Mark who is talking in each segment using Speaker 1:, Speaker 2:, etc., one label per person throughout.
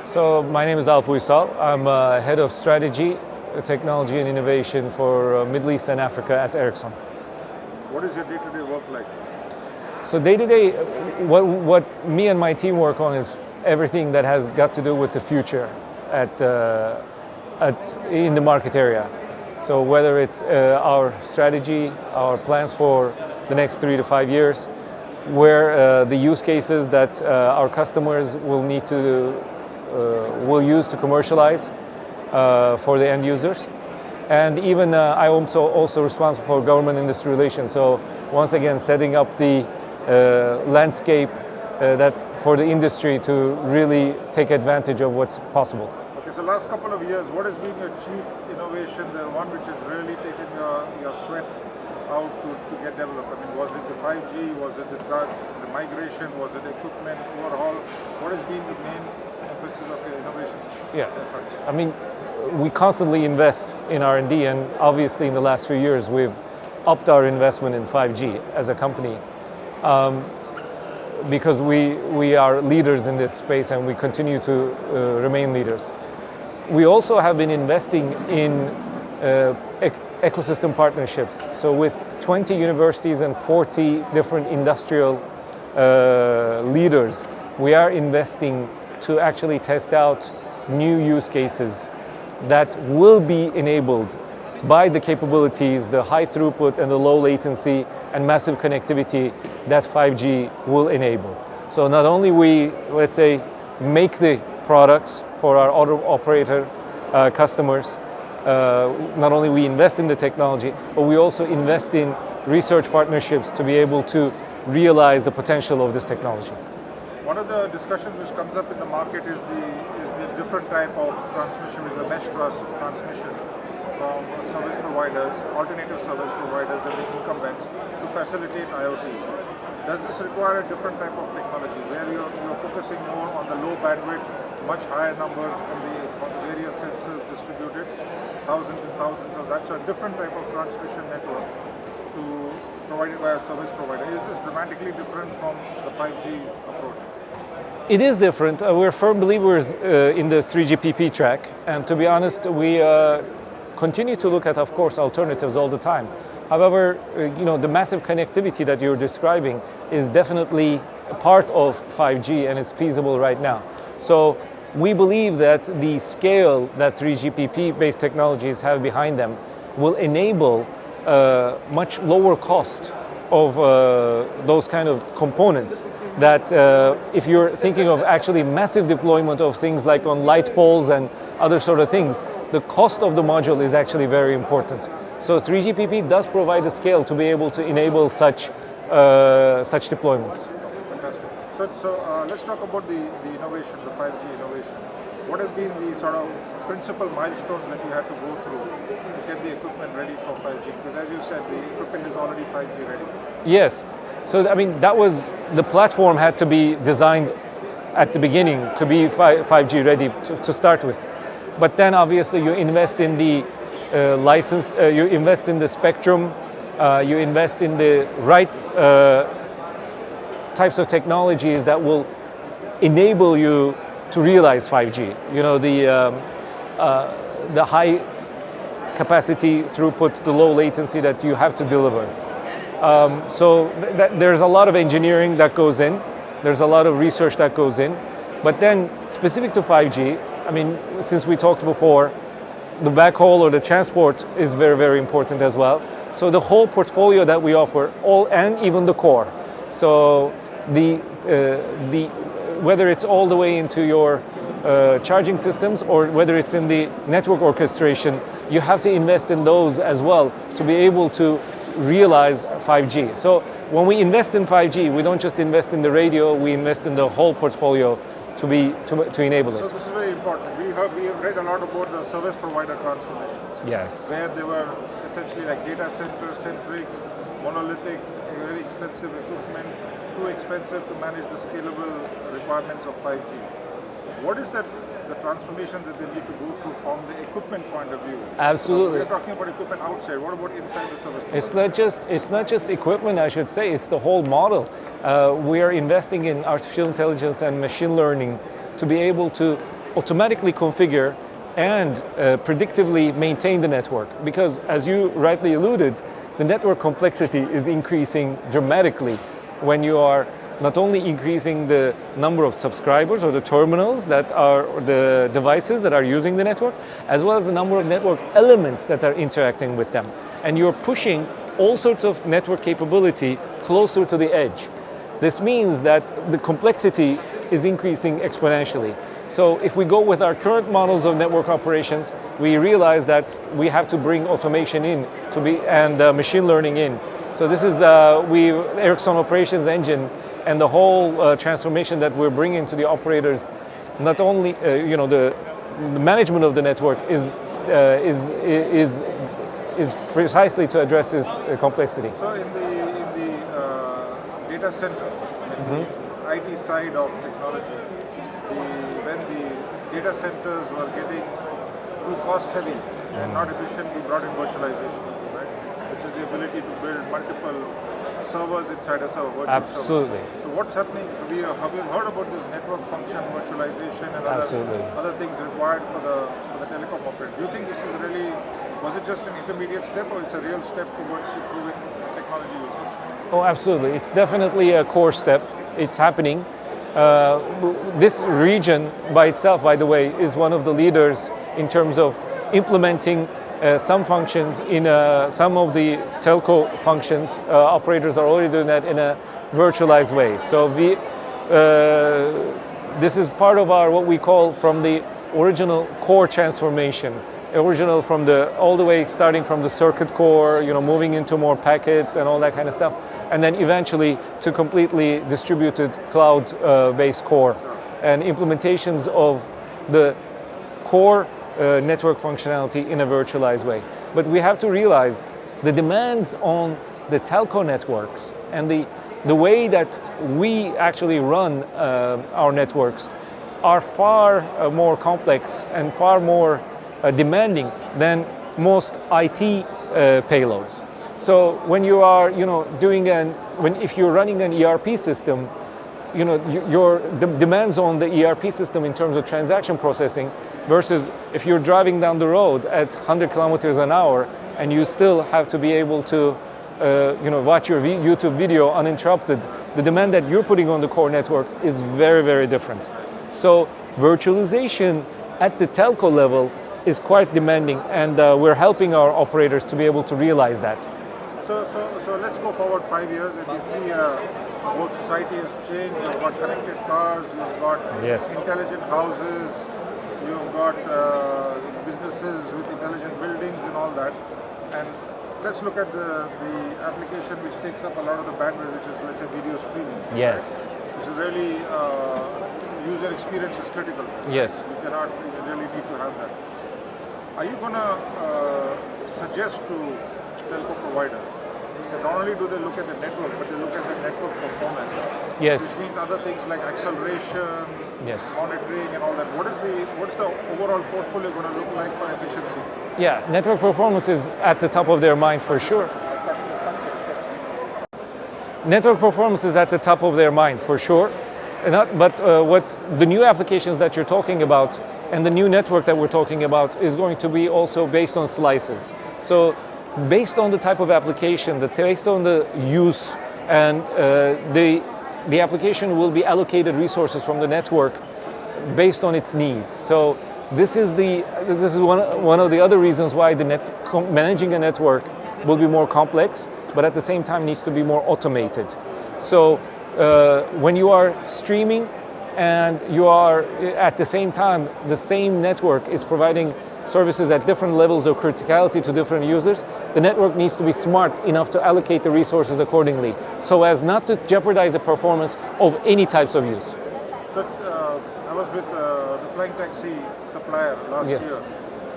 Speaker 1: So my name is Alp Uysal. I'm head of strategy, technology and innovation for Middle East and Africa at Ericsson.
Speaker 2: What is your day-to-day work like?
Speaker 1: So day-to-day, what me and my team work on is everything that has got to do with the future in the market area. So whether it's our strategy, our plans for the next 3 to 5 years, where the use cases that our customers will use to commercialize for the end users. And even I'm also responsible for government industry relations. So once again, setting up the landscape that for the industry to really take advantage of what's possible.
Speaker 2: Okay, so last couple of years, what has been your chief innovation, the one which has really taken your sweat out to get developed? I mean, was it the 5G, was it the migration, was it equipment overhaul? What has been the main emphasis of your innovation efforts?
Speaker 1: I mean, we constantly invest in R&D, and obviously in the last few years we've upped our investment in 5G as a company because we are leaders in this space and we continue to remain leaders. We also have been investing in ecosystem partnerships. So with 20 universities and 40 different industrial leaders, we are investing to actually test out new use cases that will be enabled by the capabilities, the high throughput and the low latency and massive connectivity that 5G will enable. So not only we, let's say, make the products for our auto operator customers, not only we invest in the technology, but we also invest in research partnerships to be able to realize the potential of this technology.
Speaker 2: One of the discussions which comes up in the market is the different type of transmission, is the mesh transmission from service providers, alternative service providers, the incumbents, to facilitate IoT. Does this require a different type of technology where you're focusing more on the low bandwidth, much higher numbers from the various sensors distributed, thousands and thousands of that, so a different type of transmission network provided by a service provider? Is this dramatically different from the 5G approach?
Speaker 1: It is different. We're firm believers in the 3GPP track, and to be honest, we continue to look at, of course, alternatives all the time. However, the massive connectivity that you're describing is definitely a part of 5G and is feasible right now. So we believe that the scale that 3GPP-based technologies have behind them will enable much lower cost of those kind of components that if you're thinking of actually massive deployment of things like on light poles and other sort of things, the cost of the module is actually very important. So 3GPP does provide a scale to be able to enable such deployments.
Speaker 2: Fantastic. So let's talk about the innovation, the 5G innovation. What have been the sort of principal milestones that you had to go through to get the equipment ready for 5G? Because as you said, the equipment is already 5G ready.
Speaker 1: Yes. So I mean, the platform had to be designed at the beginning to be 5G ready to start with. But then obviously you invest in the license, you invest in the spectrum, you invest in the right types of technologies that will enable you to realize 5G. The high capacity throughput, the low latency that you have to deliver. So there's a lot of engineering that goes in. There's a lot of research that goes in. But then specific to 5G, I mean, since we talked before, the backhaul or the transport is very, very important as well. So the whole portfolio that we offer, and even the core. So whether it's all the way into your charging systems or whether it's in the network orchestration, you have to invest in those as well to be able to realize 5G. So when we invest in 5G, we don't just invest in the radio, we invest in the whole portfolio to enable it.
Speaker 2: So this is very important. We have read a lot about the service provider transformations.
Speaker 1: Yes.
Speaker 2: Where they were essentially like data center centric, monolithic, very expensive equipment, too expensive to manage the scalable requirements of 5G. What is the transformation that they need to go through from the equipment point of view?
Speaker 1: Absolutely.
Speaker 2: We're talking about equipment outside. What about inside the service provider?
Speaker 1: It's not just equipment, I should say. It's the whole model. We are investing in artificial intelligence and machine learning to be able to automatically configure and predictively maintain the network. Because as you rightly alluded, the network complexity is increasing dramatically when you are not only increasing the number of subscribers or the terminals that are the devices that are using the network, as well as the number of network elements that are interacting with them. And you're pushing all sorts of network capability closer to the edge. This means that the complexity is increasing exponentially. So if we go with our current models of network operations, we realize that we have to bring automation in and machine learning in. So this is Ericsson operations engine and the whole transformation that we're bringing to the operators. Not only the management of the network is precisely to address this complexity.
Speaker 2: So in the data center, in the IT side of technology, when the data centers were getting too cost heavy and not efficient, we brought in virtualization, right? Which is the ability to build multiple servers inside a server, virtual
Speaker 1: Absolutely.
Speaker 2: servers. So what's happening? Have you heard about this network function virtualization and other things required for the telecom operator? Do you think this is really, was it just an intermediate step or it's a real step towards improving technology usage?
Speaker 1: Oh, absolutely. It's definitely a core step. It's happening. This region by itself, by the way, is one of the leaders in terms of implementing some functions in some of the telco functions. Operators are already doing that in a virtualized way. So this is part of our what we call from the original core transformation. Original from all the way starting from the circuit core, moving into more packets and all that kind of stuff, and then eventually to completely distributed cloud-based core and implementations of the core network functionality in a virtualized way. But we have to realize the demands on the telco networks and the way that we actually run our networks are far more complex and far more demanding than most IT payloads. So when you are, if you're running an ERP system, your demands on the ERP system in terms of transaction processing versus if you're driving down the road at 100 kilometers an hour and you still have to be able to, watch your YouTube video uninterrupted, the demand that you're putting on the core network is very, very different. So virtualization at the telco level is quite demanding, and we're helping our operators to be able to realize that.
Speaker 2: So let's go forward 5 years and we see the whole society has changed. You've got connected cars, you've got intelligent houses, you've got businesses with intelligent buildings and all that. And let's look at the application which takes up a lot of the bandwidth, which is, let's say, video streaming.
Speaker 1: Yes.
Speaker 2: Right? Which is really, user experience is critical.
Speaker 1: Yes.
Speaker 2: You really need to have that. Are you going to suggest to telco providers that not only do they look at the network, but they look at the network performance?
Speaker 1: Yes.
Speaker 2: Which means other things like acceleration,
Speaker 1: yes,
Speaker 2: monitoring and all that. What's the overall portfolio going to look like for efficiency?
Speaker 1: Yeah, network performance is at the top of their mind for sure. Network performance is at the top of their mind for sure. But what the new applications that you're talking about and the new network that we're talking about is going to be also based on slices. So based on the type of application, based on the use, and the application will be allocated resources from the network based on its needs. So this is one of the other reasons why managing a network will be more complex, but at the same time needs to be more automated. So when you are streaming and you are at the same time, the same network is providing services at different levels of criticality to different users, the network needs to be smart enough to allocate the resources accordingly so as not to jeopardize the performance of any types of use.
Speaker 2: So I was with the flying taxi supplier last year.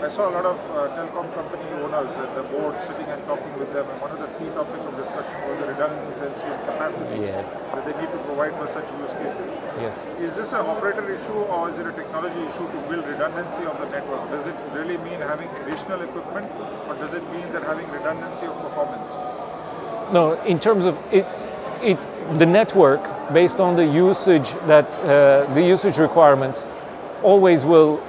Speaker 2: I saw a lot of telecom company owners at the board sitting and talking with them, and one of the key topics of discussion was the redundancy and capacity that they need to provide for such use cases.
Speaker 1: Yes.
Speaker 2: Is this an operator issue or is it a technology issue to build redundancy of the network? Does it really mean having additional equipment, or does it mean that having redundancy of performance?
Speaker 1: No, in terms of it's the network based on the usage the usage requirements always will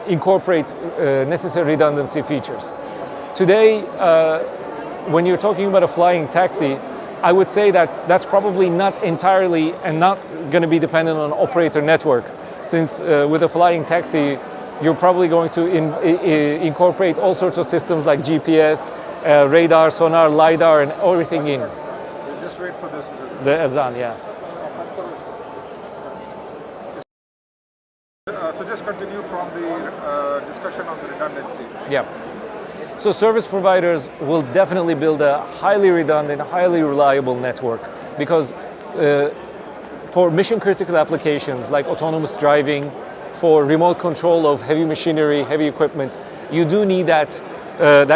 Speaker 1: incorporate necessary redundancy features. Today, when you're talking about a flying taxi, I would say that that's probably not entirely and not going to be dependent on operator network, since with a flying taxi, you're probably going to incorporate all sorts of systems like GPS, radar, sonar, LiDAR, and everything in.
Speaker 2: Just wait for this.
Speaker 1: The Azan, yeah.
Speaker 2: So just continue from the discussion on the redundancy.
Speaker 1: Yeah. So service providers will definitely build a highly redundant, highly reliable network, because for mission critical applications like autonomous driving, for remote control of heavy machinery, heavy equipment, you do need that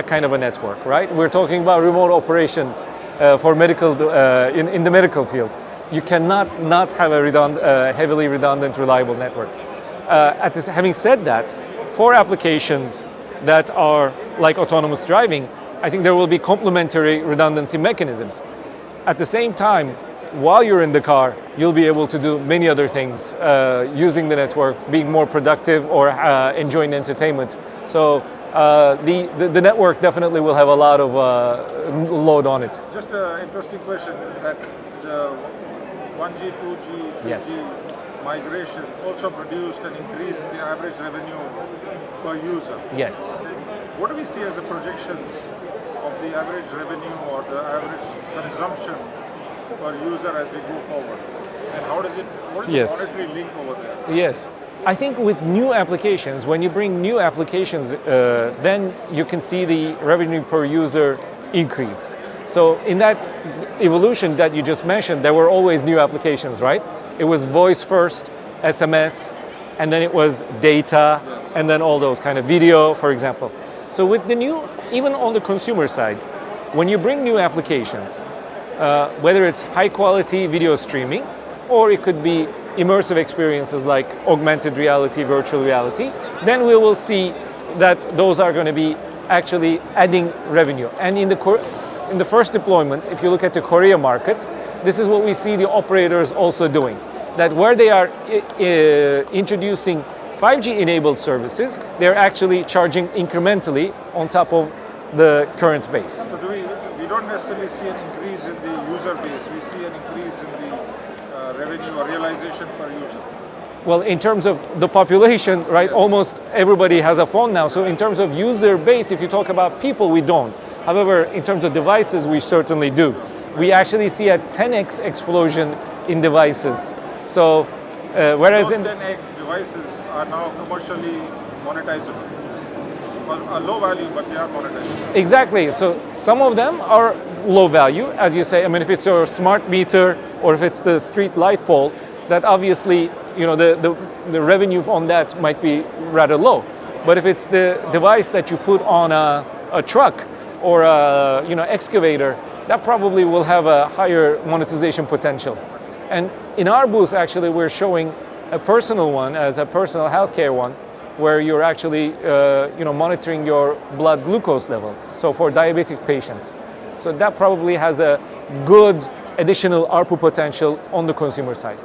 Speaker 1: kind of a network, right? We're talking about remote operations for medical in the medical field. You cannot not have a heavily redundant, reliable network. Having said that, for applications that are like autonomous driving, I think there will be complementary redundancy mechanisms. At the same time, while you're in the car, you'll be able to do many other things using the network, being more productive or enjoying entertainment. So the network definitely will have a lot of load on it.
Speaker 2: Just an interesting question, that the 1G, 2G, 3G
Speaker 1: Yes.
Speaker 2: migration also produced an increase in the average revenue per user.
Speaker 1: Yes.
Speaker 2: What do we see as the projections of the average revenue or the average consumption per user as we go forward? And what is
Speaker 1: Yes.
Speaker 2: the monetary link over there?
Speaker 1: Yes. I think with new applications, when you bring new applications, then you can see the revenue per user increase. So in that evolution that you just mentioned, there were always new applications, right? It was voice first, SMS, and then it was data, and then all those kind of video, for example. So with the new, even on the consumer side, when you bring new applications, whether it's high quality video streaming, or it could be immersive experiences like augmented reality, virtual reality, then we will see that those are going to be actually adding revenue. And in the first deployment, if you look at the Korea market, this is what we see the operators also doing. That where they are introducing 5G enabled services, they're actually charging incrementally on top of the current base.
Speaker 2: So we don't necessarily see an increase in the user base, we see an increase in the revenue or realization per user.
Speaker 1: Well, in terms of the population, right,
Speaker 2: Yes.
Speaker 1: almost everybody has a phone now. So in terms of user base, if you talk about people, we don't. However, in terms of devices, we certainly do. We actually see a 10x explosion in devices. So whereas
Speaker 2: Those
Speaker 1: in
Speaker 2: 10x devices are now commercially monetizable. Are low value, but they are monetizable.
Speaker 1: Exactly. So some of them are low value, as you say. I mean, if it's your smart meter or if it's the street light pole, that obviously, you know, the revenue on that might be rather low. But if it's the device that you put on a truck or a excavator, that probably will have a higher monetization potential. And in our booth, actually, we're showing a personal one as a personal healthcare one, where you're actually monitoring your blood glucose level. So for diabetic patients. So that probably has a good additional ARPU potential on the consumer side.